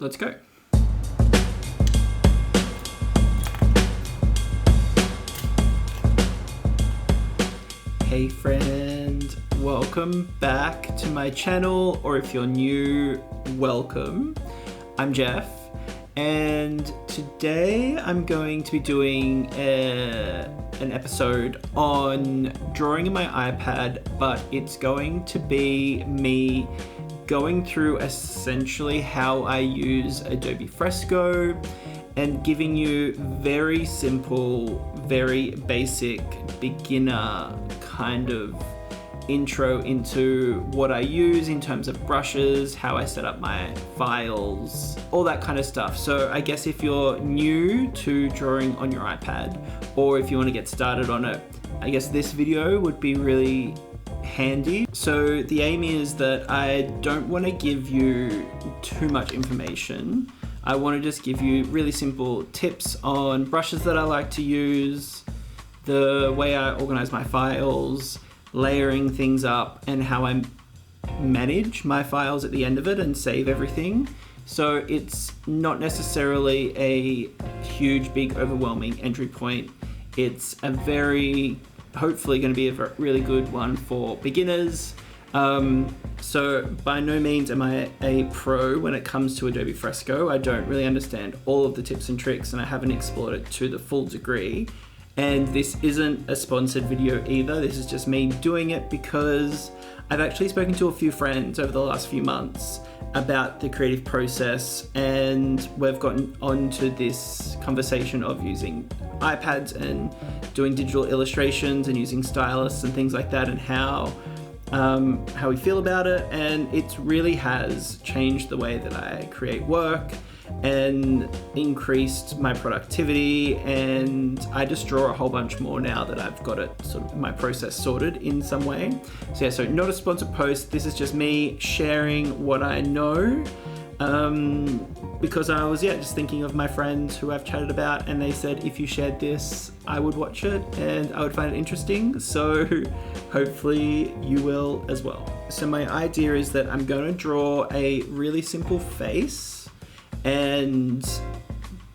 let's go. Hey friend, welcome back to my channel, or if you're new, welcome. I'm Jeff, and today I'm going to be doing an episode on drawing in my iPad, but it's going to be me going through essentially how I use Adobe Fresco and giving you very simple, very basic beginner kind of intro into what I use in terms of brushes, how I set up my files, all that kind of stuff. So I guess if you're new to drawing on your iPad, or if you want to get started on it, I guess this video would be really handy. So the aim is that I don't want to give you too much information. I want to just give you really simple tips on brushes that I like to use, the way I organize my files, layering things up, and how I manage my files at the end of it and save everything. So it's not necessarily a huge, big, overwhelming entry point. It's a very, hopefully going to be a really good one for beginners. So by no means am I a pro when it comes to Adobe Fresco. I don't really understand all of the tips and tricks, and I haven't explored it to the full degree. And this isn't a sponsored video either. This is just me doing it because I've actually spoken to a few friends over the last few months about the creative process, and we've gotten onto this conversation of using iPads and doing digital illustrations and using styluses and things like that, and how we feel about it. And it really has changed the way that I create work and increased my productivity, and I just draw a whole bunch more now that I've got it sort of my process sorted in some way. So yeah, so not a sponsored post, this is just me sharing what I know, because I was just thinking of my friends who I've chatted about, and they said if you shared this I would watch it and I would find it interesting, so hopefully you will as well. So my idea is that I'm going to draw a really simple face and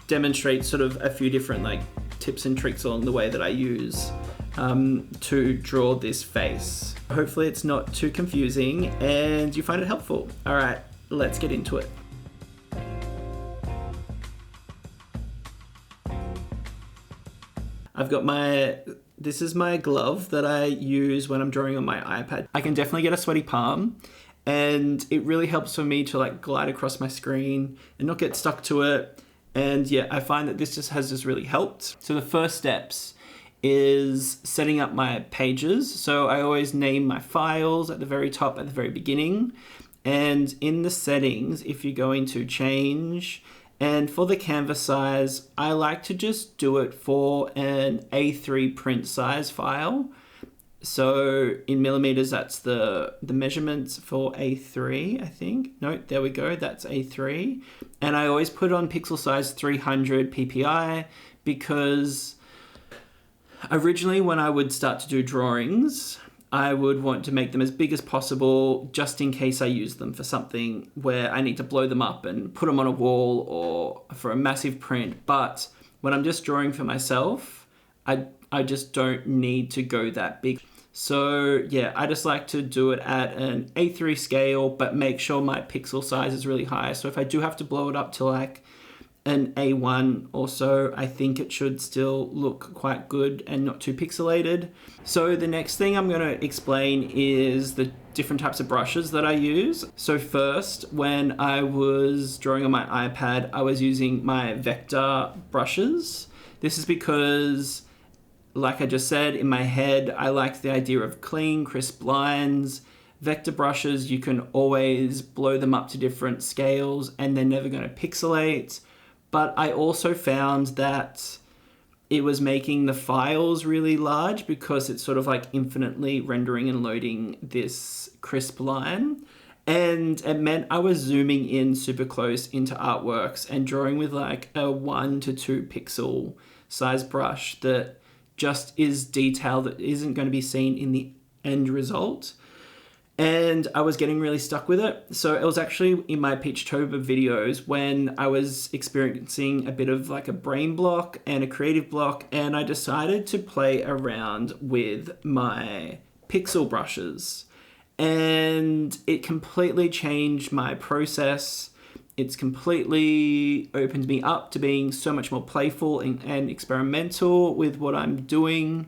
demonstrate sort of a few different like tips and tricks along the way that I use to draw this face. Hopefully it's not too confusing and you find it helpful. All right, let's get into it. I've got this is my glove that I use when I'm drawing on my iPad. I can definitely get a sweaty palm, and it really helps for me to like glide across my screen and not get stuck to it. And yeah, I find that this has really helped. So the first steps is setting up my pages. So I always name my files at the very top, at the very beginning. And in the settings, if you go into change, and for the canvas size, I like to just do it for an A3 print size file. So in millimeters, that's the measurements for A3, I think. No, there we go, that's A3. And I always put on pixel size 300 ppi because originally when I would start to do drawings, I would want to make them as big as possible just in case I use them for something where I need to blow them up and put them on a wall or for a massive print. But when I'm just drawing for myself, I just don't need to go that big. So yeah, I just like to do it at an A3 scale, but make sure my pixel size is really high. So if I do have to blow it up to like an A1 or so, I think it should still look quite good and not too pixelated. So the next thing I'm going to explain is the different types of brushes that I use. So first, when I was drawing on my iPad, I was using my vector brushes. This is because, like I just said, in my head, I like the idea of clean, crisp lines. Vector brushes, you can always blow them up to different scales and they're never going to pixelate. But I also found that it was making the files really large because it's sort of like infinitely rendering and loading this crisp line. And it meant I was zooming in super close into artworks and drawing with like a 1 to 2 pixel size brush that just is detail that isn't going to be seen in the end result. and I was getting really stuck with it. So it was actually in my Peachtober videos when I was experiencing a bit of like a brain block and a creative block, and I decided to play around with my pixel brushes, and it completely changed my process. It's completely opened me up to being so much more playful and experimental with what I'm doing,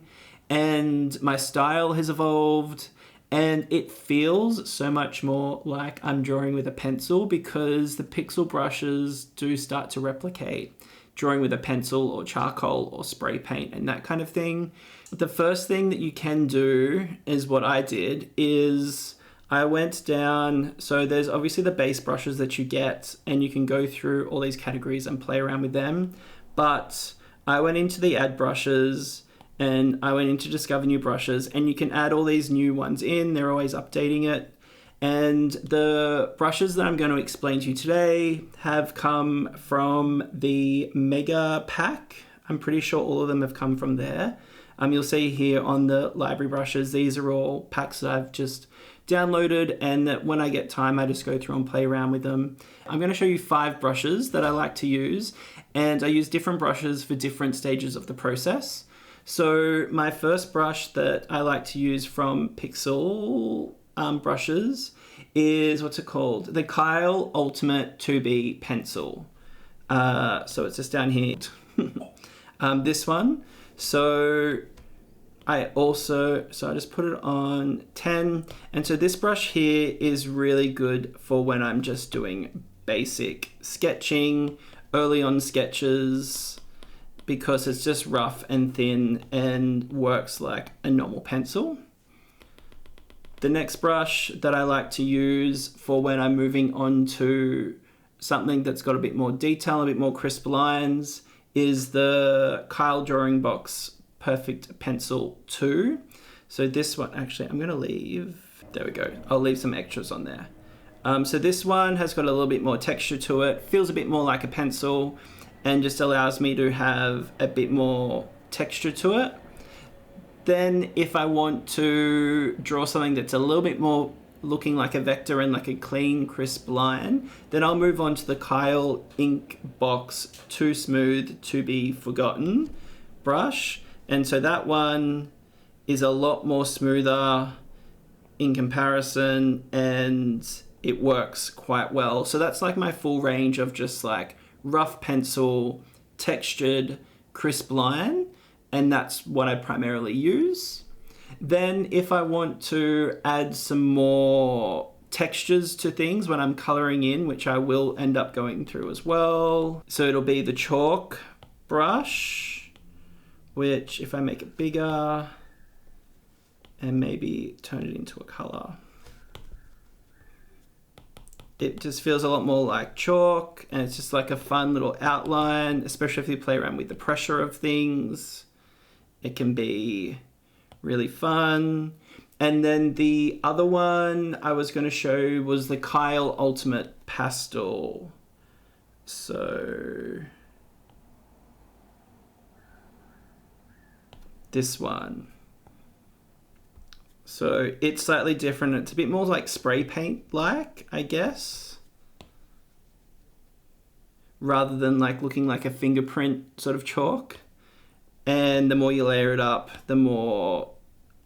and my style has evolved, and it feels so much more like I'm drawing with a pencil because the pixel brushes do start to replicate drawing with a pencil or charcoal or spray paint and that kind of thing. The first thing that you can do is what I did is I went down, so there's obviously the base brushes that you get and you can go through all these categories and play around with them. But I went into the add brushes and I went into discover new brushes, and you can add all these new ones in. They're always updating it. And the brushes that I'm going to explain to you today have come from the Mega Pack. I'm pretty sure all of them have come from there. You'll see here on the library brushes, these are all packs that I've just downloaded, and that when I get time, I just go through and play around with them. I'm going to show you 5 brushes that I like to use, and I use different brushes for different stages of the process. So my first brush that I like to use from Pixel brushes is, what's it called? The Kyle Ultimate 2B Pencil. So it's just down here. This one. So I just put it on 10. And so this brush here is really good for when I'm just doing basic sketching, early on sketches, because it's just rough and thin and works like a normal pencil. The next brush that I like to use for when I'm moving on to something that's got a bit more detail, a bit more crisp lines, is the Kyle Drawing Box Perfect Pencil 2. So this one, actually, I'm gonna leave, there we go. I'll leave some extras on there. So this one has got a little bit more texture to it, feels a bit more like a pencil, and just allows me to have a bit more texture to it. Then if I want to draw something that's a little bit more looking like a vector and like a clean, crisp line, then I'll move on to the Kyle Ink Box Too Smooth to Be Forgotten brush. And so that one is a lot more smoother in comparison, and it works quite well. So that's like my full range of just like rough pencil, textured, crisp line, and that's what I primarily use. Then if I want to add some more textures to things when I'm coloring in, which I will end up going through as well. So it'll be the chalk brush, which if I make it bigger and maybe turn it into a color, it just feels a lot more like chalk, and it's just like a fun little outline, especially if you play around with the pressure of things. It can be really fun. And then the other one I was going to show was the Kyle Ultimate Pastel. So this one. So it's slightly different. It's a bit more like spray paint like, I guess, rather than like looking like a fingerprint sort of chalk. And the more you layer it up, the more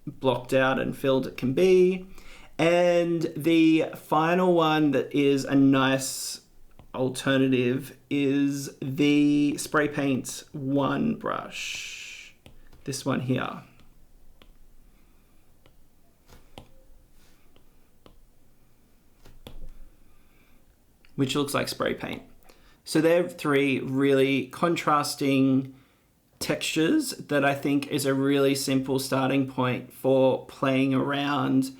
blocked out and filled it can be. And the final one that is a nice alternative is the Spray Paint 1 brush. This one here. Which looks like spray paint. So they're 3 really contrasting textures that I think is a really simple starting point for playing around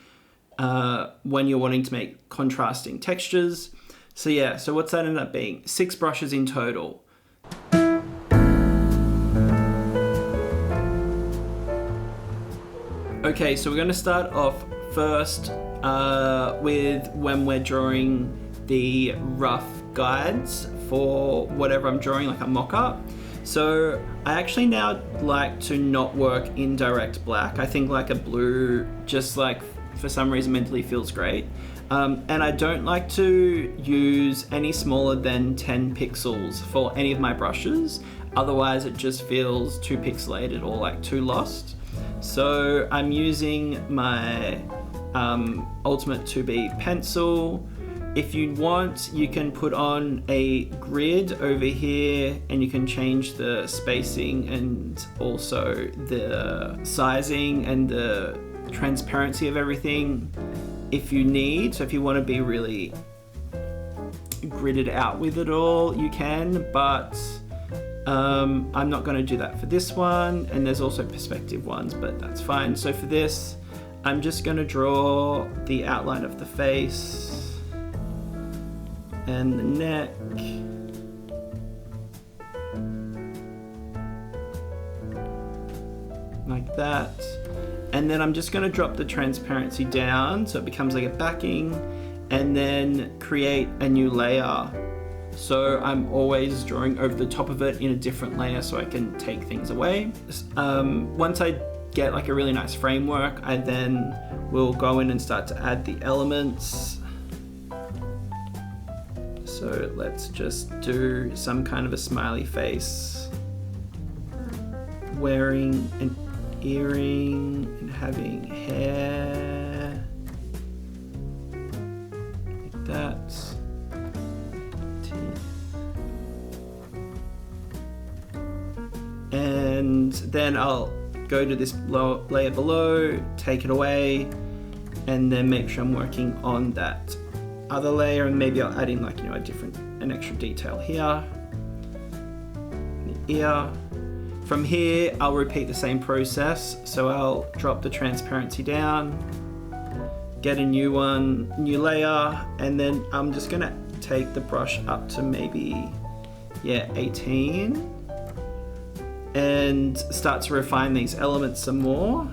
when you're wanting to make contrasting textures. So yeah, so what's that end up being? 6 brushes in total. Okay, so we're going to start off first with when we're drawing the rough guides for whatever I'm drawing, like a mock-up. So I actually now like to not work in direct black. I think like a blue just like for some reason mentally feels great. And I don't like to use any smaller than 10 pixels for any of my brushes. Otherwise it just feels too pixelated or like too lost. So I'm using my Ultimate 2B pencil. If you want, you can put on a grid over here and you can change the spacing and also the sizing and the transparency of everything if you need. So if you want to be really gridded out with it all, you can, but I'm not going to do that for this one. And there's also perspective ones, but that's fine. So for this, I'm just going to draw the outline of the face and the neck. Like that. And then I'm just going to drop the transparency down so it becomes like a backing, and then create a new layer. So I'm always drawing over the top of it in a different layer so I can take things away. Once I get like a really nice framework, I then will go in and start to add the elements. So let's just do some kind of a smiley face, wearing an earring and having hair like that. Teeth. And then I'll go to this layer below, take it away, and then make sure I'm working on that other layer, and maybe I'll add in like, an extra detail here. The ear. From here, I'll repeat the same process. So I'll drop the transparency down, get a new layer, and then I'm just gonna take the brush up to maybe, 18, and start to refine these elements some more.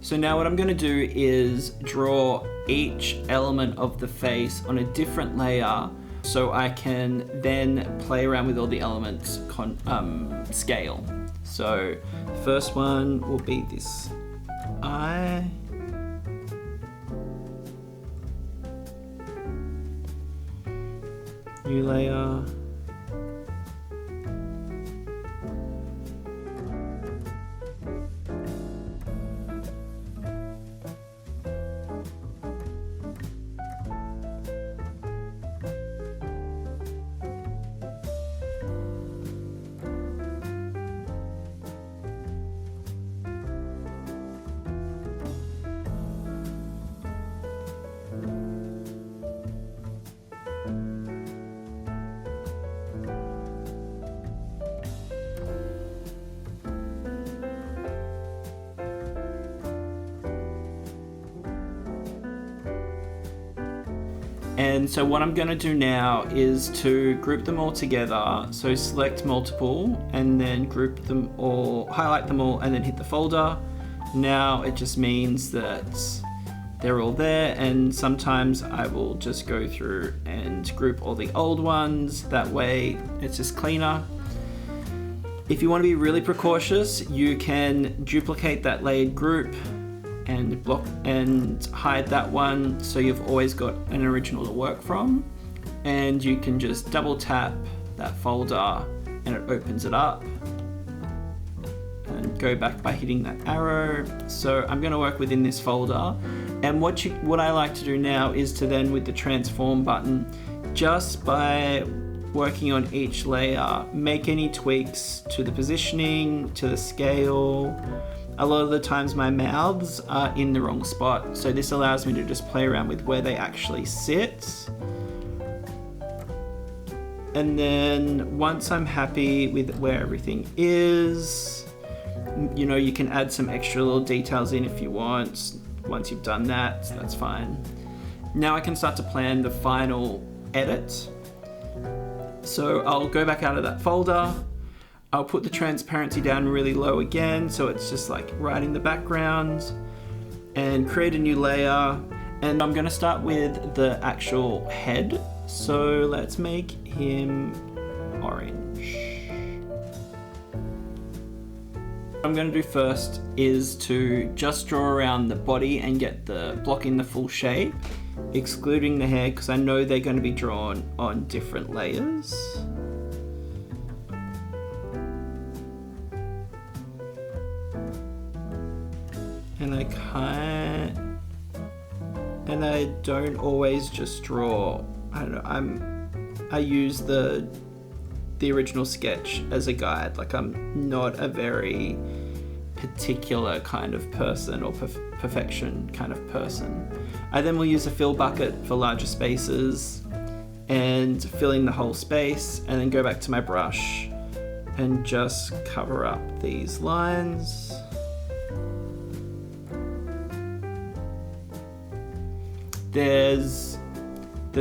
So now what I'm going to do is draw each element of the face on a different layer so I can then play around with all the elements scale. So the first one will be this eye. New layer. And so what I'm going to do now is to group them all together. So select multiple and then group them all, highlight them all, and then hit the folder. Now it just means that they're all there, and sometimes I will just go through and group all the old ones. That way it's just cleaner. If you want to be really precautious, you can duplicate that layered group and block and hide that one so you've always got an original to work from, and you can just double tap that folder and it opens it up, and go back by hitting that arrow. So I'm going to work within this folder, and what I like to do now is to then, with the transform button, just by working on each layer, make any tweaks to the positioning, to the scale. A lot of the times my mouths are in the wrong spot, so this allows me to just play around with where they actually sit. And then once I'm happy with where everything is, you know, you can add some extra little details in if you want. Once you've done that, that's fine. Now I can start to plan the final edit. So I'll go back out of that folder. I'll put the transparency down really low again, so it's just like right in the background, and create a new layer. And I'm gonna start with the actual head. So let's make him orange. What I'm gonna do first is to just draw around the body and get the blocking the full shape, excluding the hair because I know they're going to be drawn on different layers. And I don't always just draw. I don't know. I use the original sketch as a guide. Like, I'm not a very particular kind of person or perfection kind of person. I then will use a fill bucket for larger spaces and fill in the whole space, and then go back to my brush and just cover up these lines. There's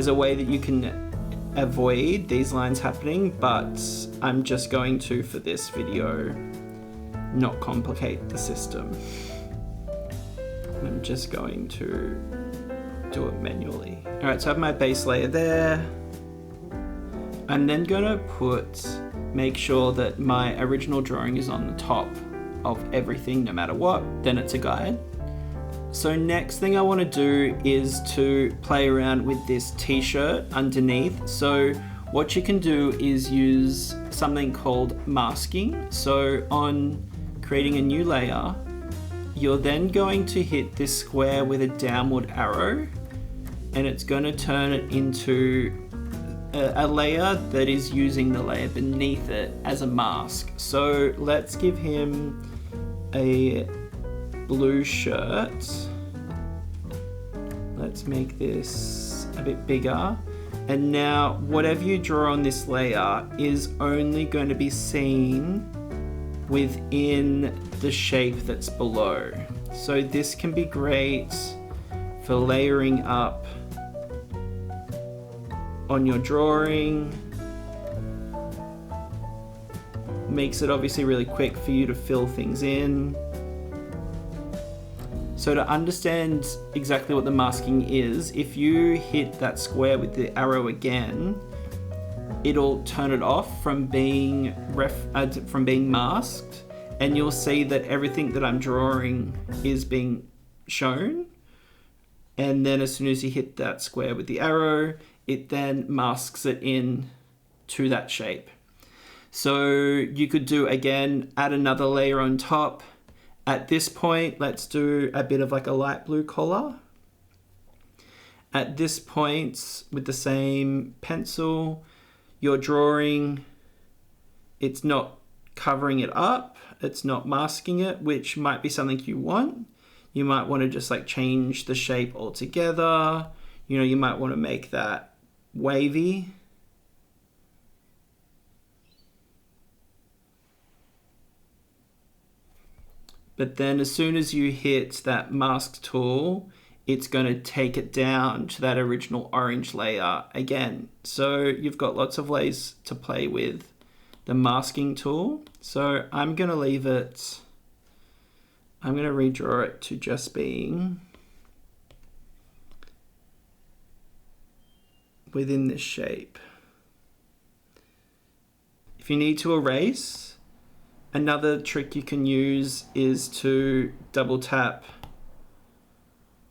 a way that you can avoid these lines happening, but I'm just going to, for this video, not complicate the system. I'm just going to do it manually. All right, so I have my base layer there. I'm then gonna make sure that my original drawing is on the top of everything no matter what, then it's a guide. So next thing I want to do is to play around with this t-shirt underneath. So what you can do is use something called masking. So on creating a new layer, you're then going to hit this square with a downward arrow, and it's going to turn it into a layer that is using the layer beneath it as a mask. So let's give him a blue shirt. Let's make this a bit bigger. And now whatever you draw on this layer is only going to be seen within the shape that's below. So this can be great for layering up on your drawing. Makes it obviously really quick for you to fill things in. So to understand exactly what the masking is, if you hit that square with the arrow again, it'll turn it off from being masked, and you'll see that everything that I'm drawing is being shown. And then as soon as you hit that square with the arrow, it then masks it in to that shape. So you could do, again, add another layer on top. At this point, let's do a bit of like a light blue color. At this point, with the same pencil, you're drawing, it's not covering it up, it's not masking it, which might be something you want. You might want to just like change the shape altogether. You know, you might want to make that wavy. But then as soon as you hit that mask tool, it's going to take it down to that original orange layer again. So you've got lots of ways to play with the masking tool. So I'm going to leave it, I'm going to redraw it to just being within this shape. If you need to erase, another trick you can use is to double tap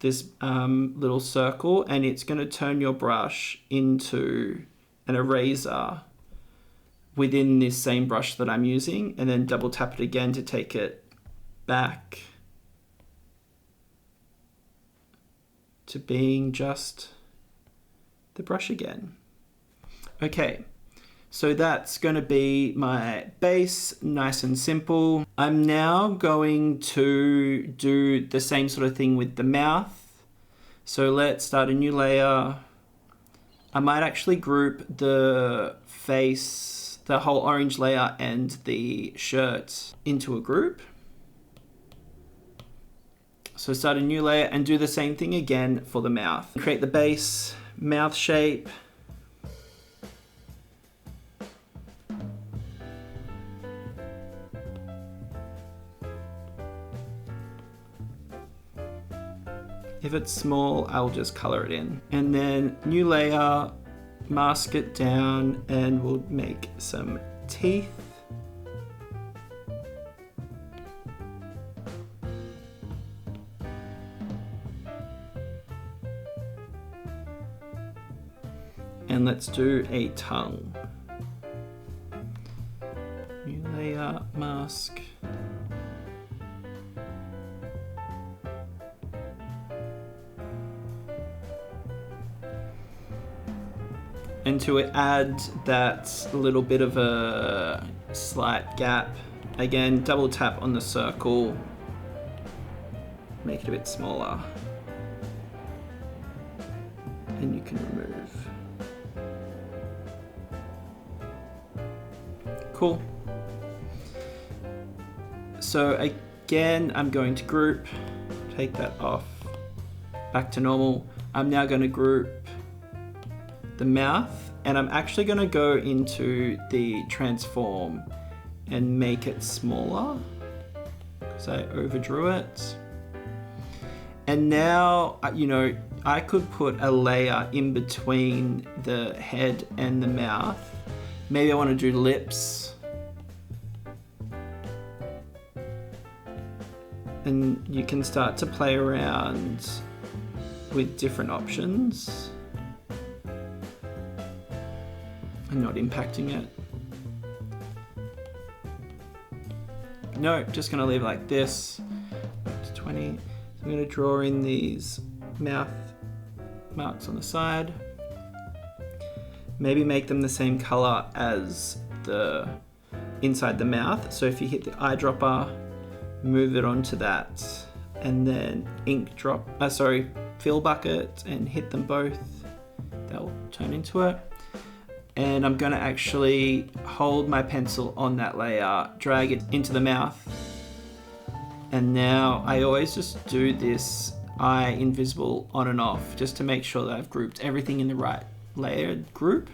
this little circle, and it's going to turn your brush into an eraser within this same brush that I'm using, and then double tap it again to take it back to being just the brush again. Okay. So that's going to be my base, nice and simple. I'm now going to do the same sort of thing with the mouth. So let's start a new layer. I might actually group the face, the whole orange layer and the shirt into a group. So start a new layer and do the same thing again for the mouth. Create the base, mouth shape. If it's small, I'll just color it in. And then new layer, mask it down, and we'll make some teeth. And let's do a tongue. New layer, mask. And to add that little bit of a slight gap, again, double tap on the circle, make it a bit smaller, and you can remove. Cool. So again, I'm going to group, take that off, back to normal. I'm now going to group the mouth, and I'm actually going to go into the transform and make it smaller because I overdrew it. And now, you know, I could put a layer in between the head and the mouth. Maybe I want to do lips. And you can start to play around with different options and not impacting it. No, just gonna leave it like this. Up to 20. So I'm gonna draw in these mouth marks on the side. Maybe make them the same color as the inside the mouth. So if you hit the eyedropper, move it onto that, and then fill bucket and hit them both. They'll turn into it. And I'm gonna actually hold my pencil on that layer, drag it into the mouth. And now I always just do this eye invisible on and off just to make sure that I've grouped everything in the right layered group.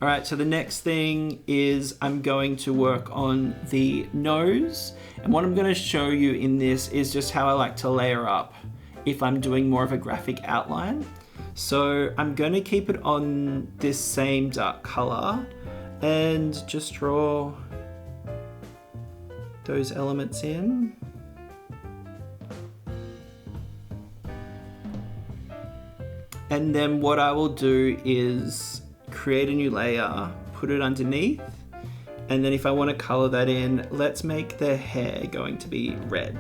All right, so the next thing is I'm going to work on the nose. And what I'm gonna show you in this is just how I like to layer up if I'm doing more of a graphic outline. So I'm going to keep it on this same dark color and just draw those elements in. And then what I will do is create a new layer, put it underneath, and then if I want to color that in, let's make the hair going to be red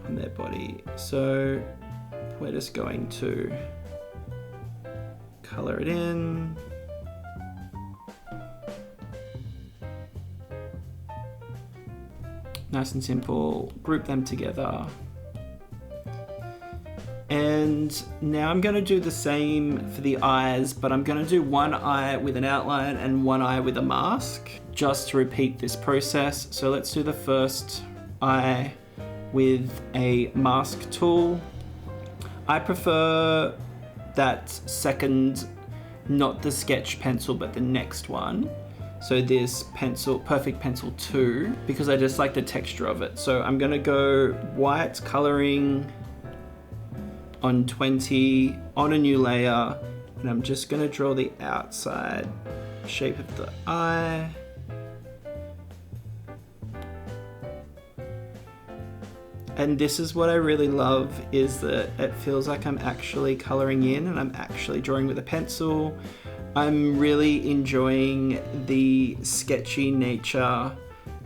on their body. So we're just going to color it in. Nice and simple, group them together. And now I'm gonna do the same for the eyes, but I'm gonna do one eye with an outline and one eye with a mask, just to repeat this process. So let's do the first eye with a mask tool. I prefer that second, not the sketch pencil, but the next one. So this pencil, Perfect Pencil 2, because I just like the texture of it. So I'm gonna go white coloring on 20 on a new layer, and I'm just gonna draw the outside shape of the eye. And this is what I really love, is that it feels like I'm actually coloring in and I'm actually drawing with a pencil. I'm really enjoying the sketchy nature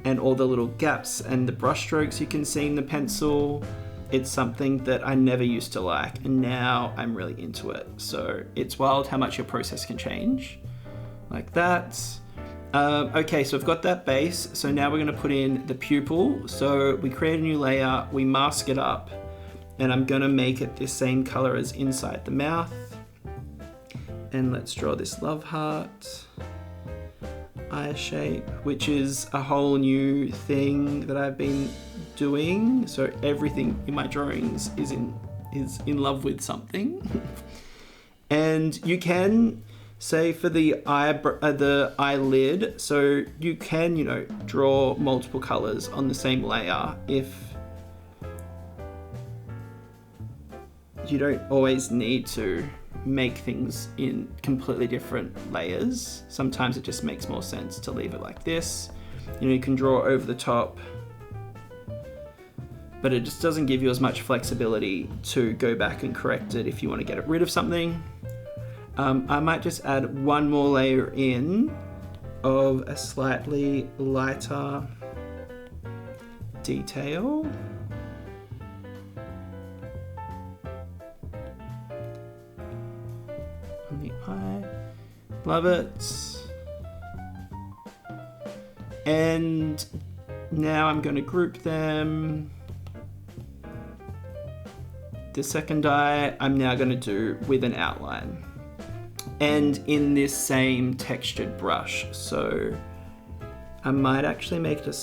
and all the little gaps and the brush strokes you can see in the pencil. It's something that I never used to like, and now I'm really into it. So it's wild how much your process can change like that. Okay, so I've got that base. So now we're gonna put in the pupil. So we create a new layer, we mask it up, and I'm gonna make it the same color as inside the mouth. And let's draw this love heart eye shape, which is a whole new thing that I've been doing. So everything in my drawings is in love with something. And you can say for the eyelid, so you can, you know, draw multiple colors on the same layer if you don't always need to make things in completely different layers. Sometimes it just makes more sense to leave it like this. You know, you can draw over the top, but it just doesn't give you as much flexibility to go back and correct it if you want to get rid of something. I might just add one more layer in of a slightly lighter detail. On the eye. Love it. And now I'm going to group them. The second eye I'm now going to do with an outline. And in this same textured brush. So I might actually make it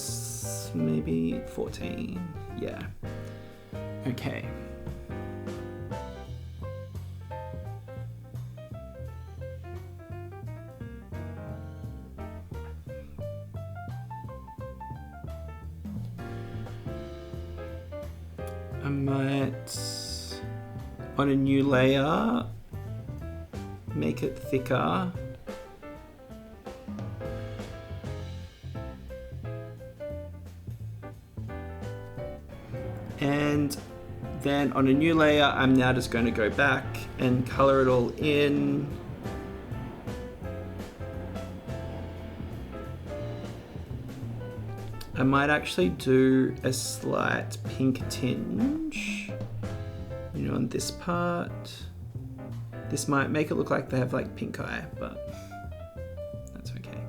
maybe 14. Yeah. Okay. I might, on a new layer, make it thicker. And then on a new layer, I'm now just going to go back and color it all in. I might actually do a slight pink tinge, you know, on this part. This might make it look like they have like pink eye, but that's okay.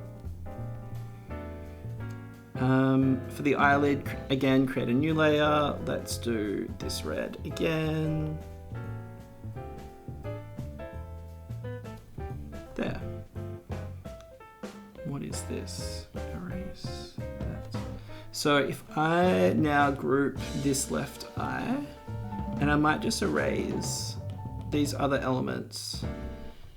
For the eyelid, again, create a new layer. Let's do this red again. There. What is this? Erase that. So if I now group this left eye, and I might just erase these other elements,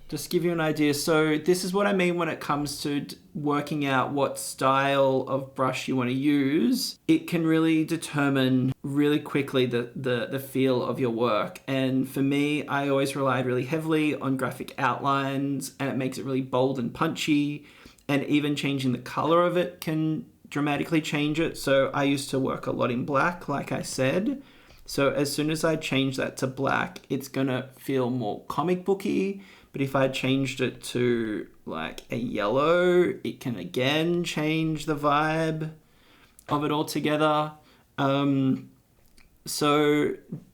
just give you an idea. So this is what I mean when it comes to working out what style of brush you want to use. It can really determine really quickly the feel of your work. And for me, I always relied really heavily on graphic outlines, and it makes it really bold and punchy, and even changing the color of it can dramatically change it. So I used to work a lot in black, like I said. So as soon as I change that to black, it's gonna feel more comic booky. But if I changed it to like a yellow, it can again change the vibe of it altogether. So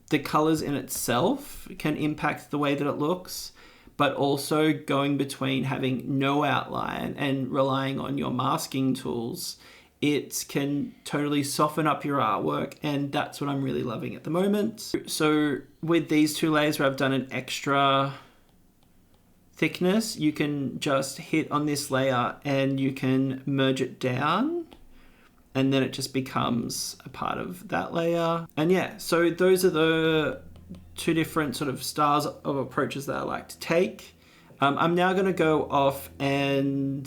the colors in itself can impact the way that it looks, but also going between having no outline and relying on your masking tools, it can totally soften up your artwork, and that's what I'm really loving at the moment. So with these two layers where I've done an extra thickness, you can just hit on this layer and you can merge it down, and then it just becomes a part of that layer. And yeah, so those are the two different sort of styles of approaches that I like to take. I'm now going to go off and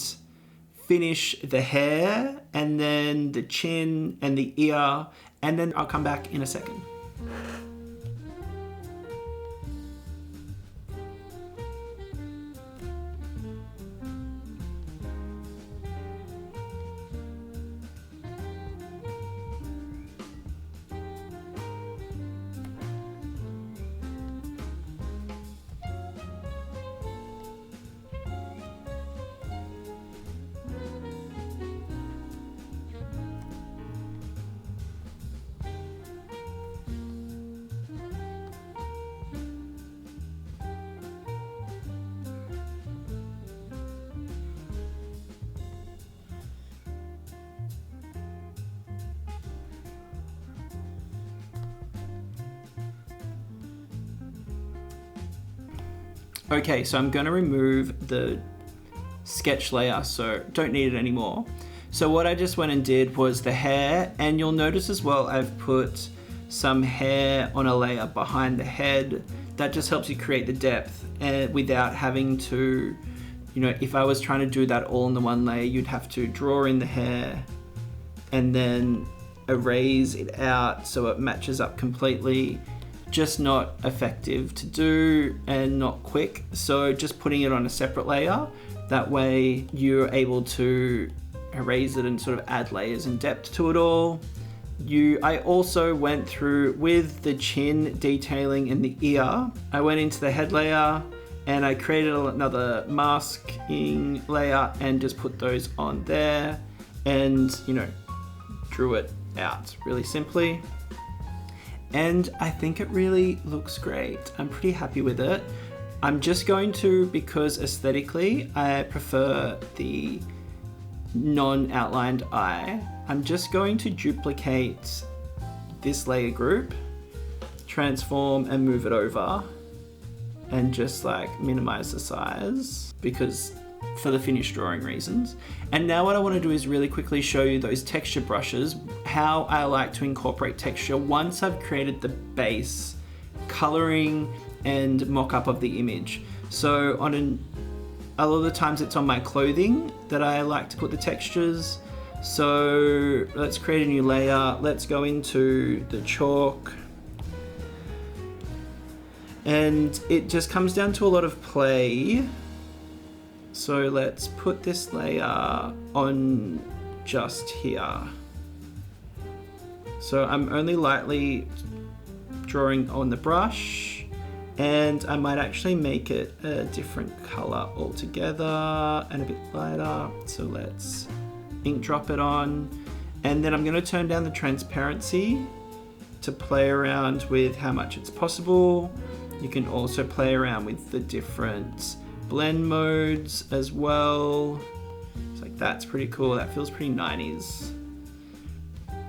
finish the hair, and then the chin and the ear, and then I'll come back in a second. Okay, so I'm going to remove the sketch layer, so don't need it anymore. So what I just went and did was the hair, and you'll notice as well I've put some hair on a layer behind the head. That just helps you create the depth and without having to, you know, if I was trying to do that all in the one layer, you'd have to draw in the hair and then erase it out so it matches up completely. Just not effective to do and not quick. So just putting it on a separate layer, that way you're able to erase it and sort of add layers and depth to it all. I also went through with the chin detailing in the ear. I went into the head layer and I created another masking layer and just put those on there and, you know, drew it out really simply. And I think it really looks great. I'm pretty happy with it. I'm just going to, because aesthetically, I prefer the non-outlined eye. I'm just going to duplicate this layer group, transform and move it over, and just like minimize the size because for the finished drawing reasons. And now what I want to do is really quickly show you those texture brushes, how I like to incorporate texture once I've created the base, coloring and mock-up of the image. So a lot of the times it's on my clothing that I like to put the textures. So let's create a new layer. Let's go into the chalk. And it just comes down to a lot of play. So let's put this layer on just here. So I'm only lightly drawing on the brush, and I might actually make it a different color altogether and a bit lighter. So let's ink drop it on, and then I'm going to turn down the transparency to play around with how much it's possible. You can also play around with the different blend modes as well. It's like, that's pretty cool. That feels pretty 90s.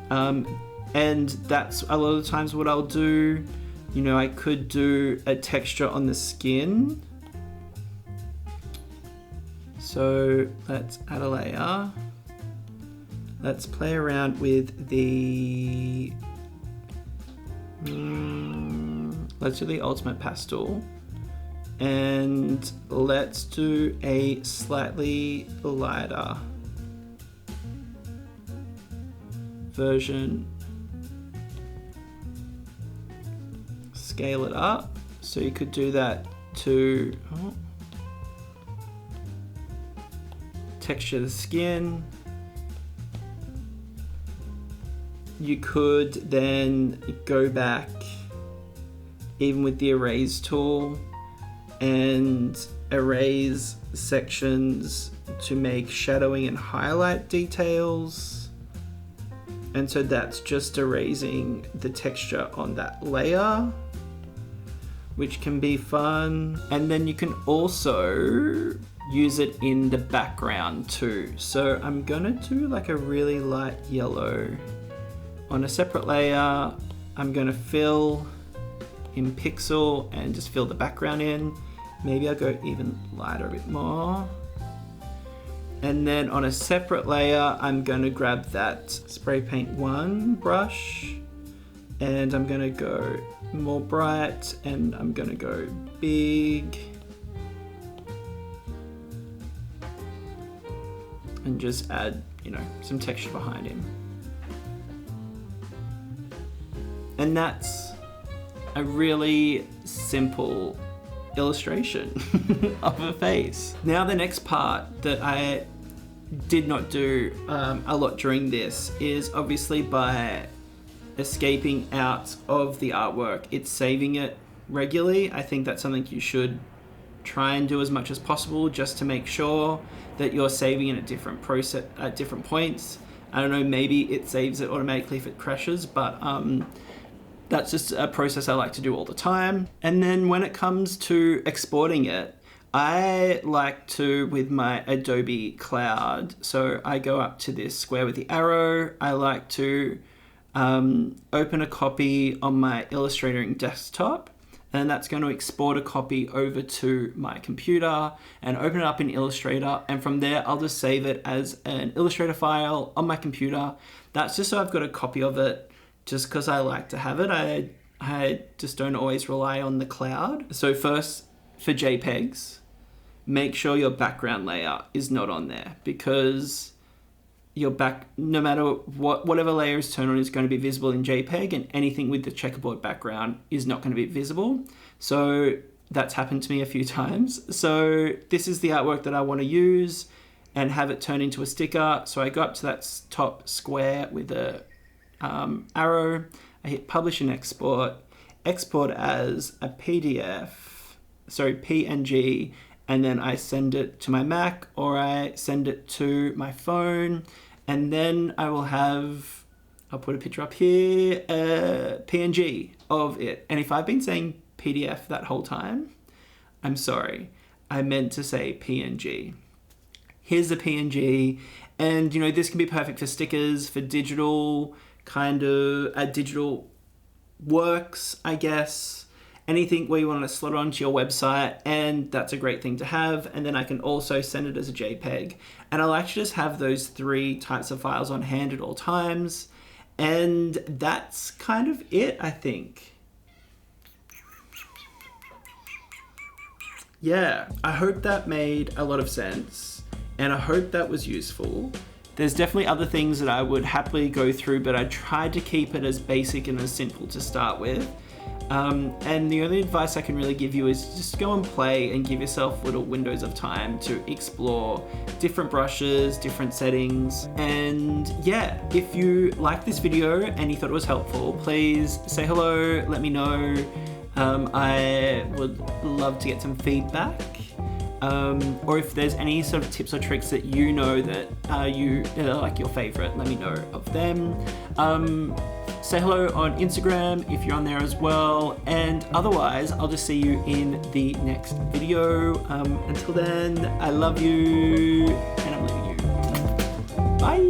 And that's a lot of the times what I'll do. You know, I could do a texture on the skin. So let's add a layer. Let's play around with the, let's do the ultimate pastel. And let's do a slightly lighter version. Scale it up. So you could do that to texture the skin. You could then go back even with the erase tool and erase sections to make shadowing and highlight details. And so that's just erasing the texture on that layer, which can be fun. And then you can also use it in the background too. So I'm gonna do like a really light yellow on a separate layer. I'm gonna fill in pixel and just fill the background in. Maybe I'll go even lighter a bit more. And then on a separate layer, I'm gonna grab that spray paint 1 brush and I'm gonna go more bright and I'm gonna go big. And just add, you know, some texture behind him. And that's a really simple illustration of a face. Now the next part that I did not do a lot during this is obviously by escaping out of the artwork, it's saving it regularly. I think that's something you should try and do as much as possible just to make sure that you're saving it at different points. I don't know, maybe it saves it automatically if it crashes, but that's just a process I like to do all the time. And then when it comes to exporting it, I like to, with my Adobe Cloud, so I go up to this square with the arrow. I like to open a copy on my Illustrator desktop, and that's going to export a copy over to my computer and open it up in Illustrator. And from there, I'll just save it as an Illustrator file on my computer. That's just so I've got a copy of it, just because I like to have it. I just don't always rely on the cloud. So first, for JPEGs, make sure your background layer is not on there, because no matter whatever layer is turned on is going to be visible in JPEG, and anything with the checkerboard background is not going to be visible. So that's happened to me a few times. So this is the artwork that I want to use and have it turn into a sticker. So I go up to that top square with a arrow. I hit publish and export as a PNG, and then I send it to my Mac, or I send it to my phone, and then I'll put a picture up here, PNG of it. And if I've been saying PDF that whole time, I'm sorry. I meant to say PNG. Here's the PNG, and this can be perfect for stickers, for digital digital works, I guess. Anything where you want to slot it onto your website, and that's a great thing to have. And then I can also send it as a JPEG. And I'll actually just have those 3 types of files on hand at all times. And that's kind of it, I think. Yeah, I hope that made a lot of sense, and I hope that was useful. There's definitely other things that I would happily go through, but I tried to keep it as basic and as simple to start with. And the only advice I can really give you is just go and play and give yourself little windows of time to explore different brushes, different settings. And yeah, if you liked this video and you thought it was helpful, please say hello, let me know. I would love to get some feedback. Or if there's any sort of tips or tricks that that are like your favorite, let me know of them. Say hello on Instagram if you're on there as well. And otherwise, I'll just see you in the next video. Until then, I love you, and I'm leaving you. Bye.